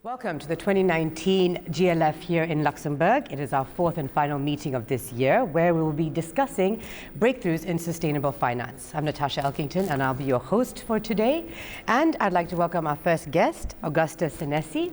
Welcome to the 2019 GLF here in Luxembourg. It is our fourth and final meeting of this year, where we will be discussing breakthroughs in sustainable finance. I'm Natasha Elkington, and I'll be your host for today. And I'd like to welcome our first guest, Augusta Senenssie.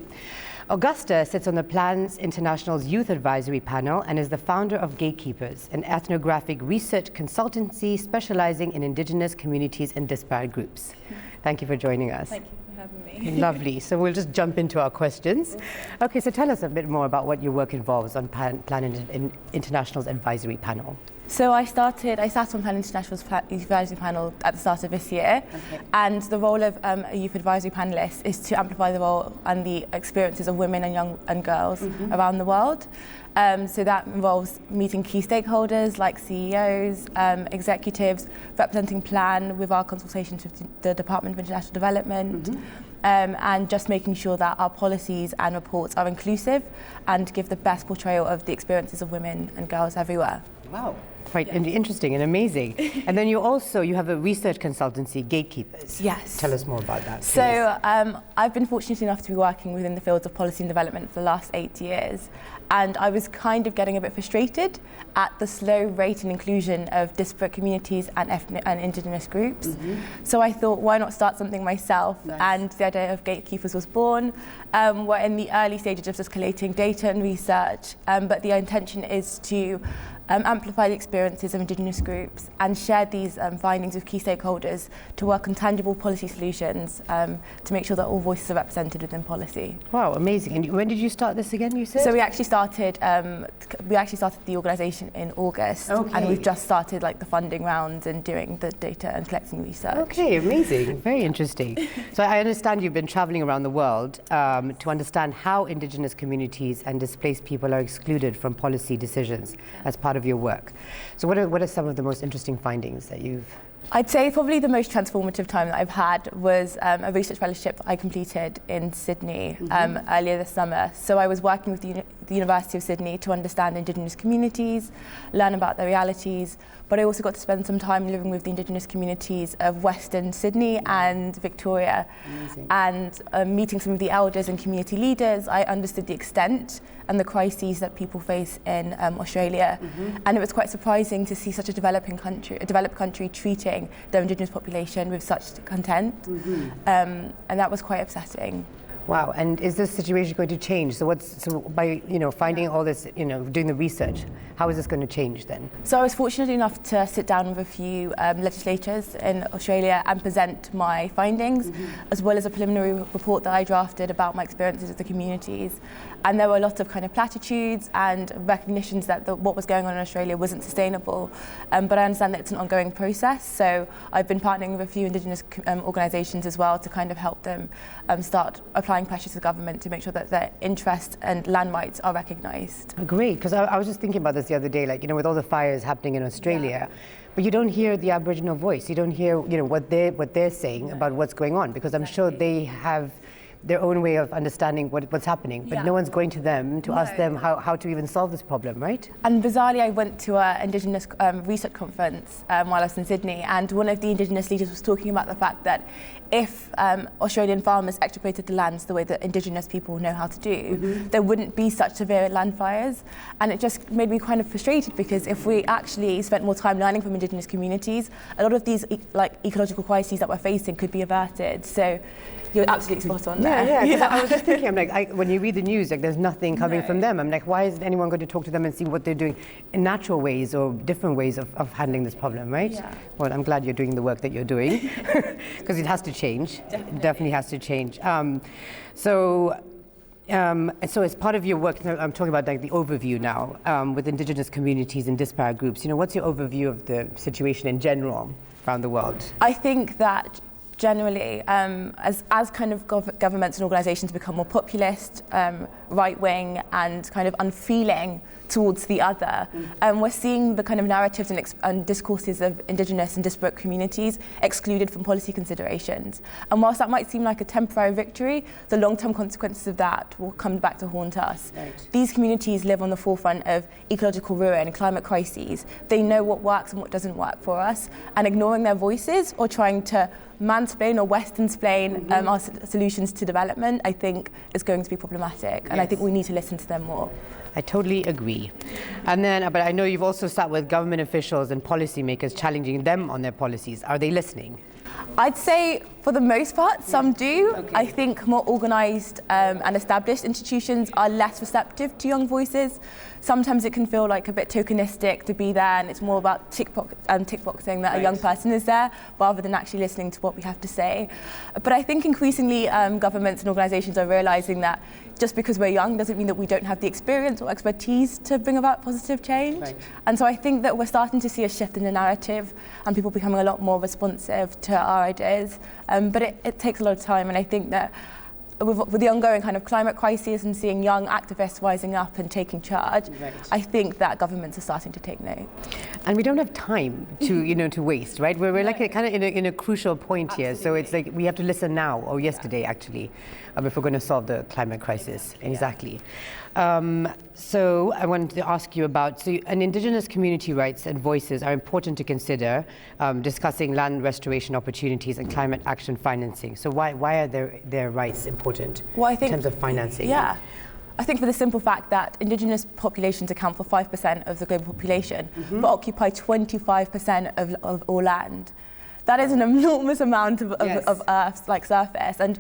Augusta sits on the Plans International's Youth Advisory Panel and is the founder of Gatekeepers, an ethnographic research consultancy specializing in Indigenous communities and disparate groups. Thank you for joining us. Thank you for having me. Lovely. So we'll just jump into our questions. Okay, so tell us a bit more about what your work involves on Plan International's advisory panel. So I sat on Plan International's Youth Advisory Panel at the start of this year, and the role of a youth advisory panelist is to amplify the role and the experiences of women and girls around the world. So that involves meeting key stakeholders like CEOs, executives, representing Plan with our consultations with the Department of International Development, and just making sure that our policies and reports are inclusive and give the best portrayal of the experiences of women and girls everywhere. Wow. Quite interesting and amazing. And then you have a research consultancy, Gatekeepers. Yes. Tell us more about that, please. So I've been fortunate enough to be working within the fields of policy and development for the last 8 years. And I was kind of getting a bit frustrated at the slow rate and inclusion of disparate communities and Indigenous groups. So I thought, why not start something myself? Nice. And the idea of Gatekeepers was born. We're in the early stages of just collating data and research, but the intention is to amplify the experiences of Indigenous groups and share these findings with key stakeholders to work on tangible policy solutions to make sure that all voices are represented within policy. Wow, amazing. And when did you start this again, you said? So we actually started the organisation in August, and we've just started the funding rounds and doing the data and collecting research. Okay, amazing. Very interesting. So I understand you've been travelling around the world to understand how Indigenous communities and displaced people are excluded from policy decisions as part of your work. So what are some of the most interesting findings that you've... I'd say probably the most transformative time that I've had was a research fellowship I completed in Sydney earlier this summer. So I was working with the University of Sydney to understand Indigenous communities, learn about their realities, but I also got to spend some time living with the Indigenous communities of Western Sydney and Victoria. Amazing. And meeting some of the elders and community leaders, I understood the extent and the crises that people face in Australia. And it was quite surprising to see such a developed country treating their Indigenous population with such contempt. And that was quite upsetting. Wow, and is this situation going to change? So by finding all this, doing the research, how is this going to change then? So I was fortunate enough to sit down with a few legislators in Australia and present my findings, as well as a preliminary report that I drafted about my experiences with the communities. And there were a lot of kind of platitudes and recognitions that what was going on in Australia wasn't sustainable. But I understand that it's an ongoing process. So I've been partnering with a few Indigenous organisations as well to kind of help them start applying pressure to the government to make sure that their interests and land rights are recognised. Great, because I was just thinking about this the other day, with all the fires happening in Australia, but you don't hear the Aboriginal voice. You don't hear, what they're saying about what's going on, because I'm sure they have their own way of understanding what's happening, but no one's going to them to ask them how to even solve this problem, right? And bizarrely, I went to an Indigenous research conference while I was in Sydney, and one of the Indigenous leaders was talking about the fact that if Australian farmers expropriated the lands the way that Indigenous people know how to do, there wouldn't be such severe land fires. And it just made me kind of frustrated, because if we actually spent more time learning from Indigenous communities, a lot of these ecological crises that we're facing could be averted. So you're absolutely spot on there. Yeah. I was just thinking, I'm like, when you read the news, there's nothing coming from them. I'm like, why isn't anyone going to talk to them and see what they're doing in natural ways or different ways of handling this problem, right? Yeah. Well, I'm glad you're doing the work that you're doing, because it has to change. Definitely. It definitely has to change. So as part of your work, I'm talking about the overview now, with Indigenous communities and disparate groups. What's your overview of the situation in general around the world? I think that generally, as kind of governments and organisations become more populist, right-wing and kind of unfeeling towards the other. We're seeing the kind of narratives and discourses of Indigenous and disparate communities excluded from policy considerations. And whilst that might seem like a temporary victory, the long-term consequences of that will come back to haunt us. Right. These communities live on the forefront of ecological ruin and climate crises. They know what works and what doesn't work for us, and ignoring their voices or trying to mansplain or Western-splain our solutions to development, I think is going to be problematic. And I think we need to listen to them more. I totally agree. And then, but I know you've also sat with government officials and policymakers challenging them on their policies. Are they listening? I'd say for the most part, some do. Okay. I think more organised and established institutions are less receptive to young voices. Sometimes it can feel like a bit tokenistic to be there, and it's more about tick boxing that a young person is there rather than actually listening to what we have to say. But I think increasingly governments and organisations are realising that just because we're young doesn't mean that we don't have the experience or expertise to bring about positive change. Right. And so I think that we're starting to see a shift in the narrative and people becoming a lot more responsive to our ideas. But it takes a lot of time, and I think that with the ongoing kind of climate crisis and seeing young activists rising up and taking charge, I think that governments are starting to take note. And we don't have time to to waste, right? We're like kind of in a crucial point here. So it's like we have to listen now or yesterday actually, if we're going to solve the climate crisis. Exactly. So I wanted to ask you about, an Indigenous community rights and voices are important to consider discussing land restoration opportunities and climate action financing. So why are their rights important in terms of financing? Yeah. I think for the simple fact that Indigenous populations account for 5% of the global population, but occupy 25% of all land. That is an enormous amount of Earth's surface. And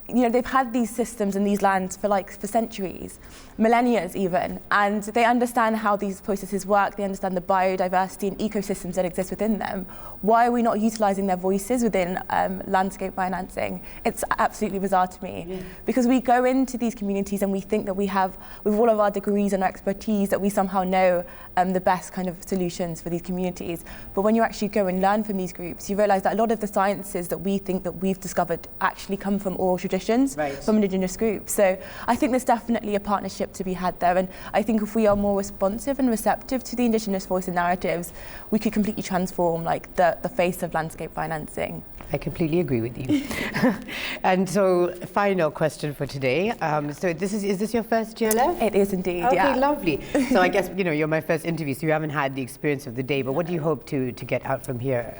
they've had these systems and these lands for centuries, millennia even, and they understand how these processes work. They understand the biodiversity and ecosystems that exist within them. Why are we not utilising their voices within landscape financing? It's absolutely bizarre to me, because we go into these communities and we think that we have, with all of our degrees and our expertise, that we somehow know the best kind of solutions for these communities. But when you actually go and learn from these groups, you realise that a lot of the sciences that we think that we've discovered actually come from oral traditions, from Indigenous groups. So I think there's definitely a partnership to be had there, and I think if we are more responsive and receptive to the Indigenous voice and narratives, we could completely transform the face of landscape financing. I completely agree with you. And so, final question for today. So is this your first GLF? It is indeed, Okay, lovely. So I guess, you're my first interview, so you haven't had the experience of the day, but what do you hope to get out from here,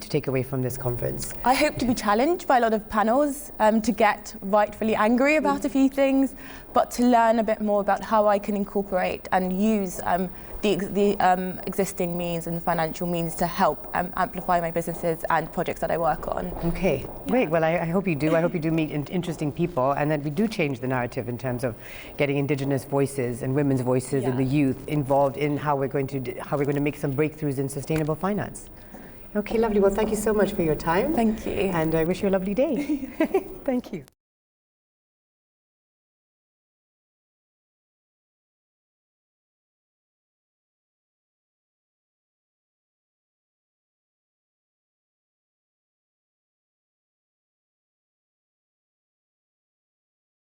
to take away from this conference? I hope to be challenged by a lot of panels, to get rightfully angry about a few things, but to learn a bit more about how I can incorporate and use the existing means and financial means to help amplify my businesses and projects that I work on. Okay, great. Well, I hope you do. I hope you do meet interesting people, and that we do change the narrative in terms of getting Indigenous voices and women's voices and the youth involved in how we're going to make some breakthroughs in sustainable finance. Okay, lovely. Well, thank you so much for your time. Thank you. And I wish you a lovely day. Thank you.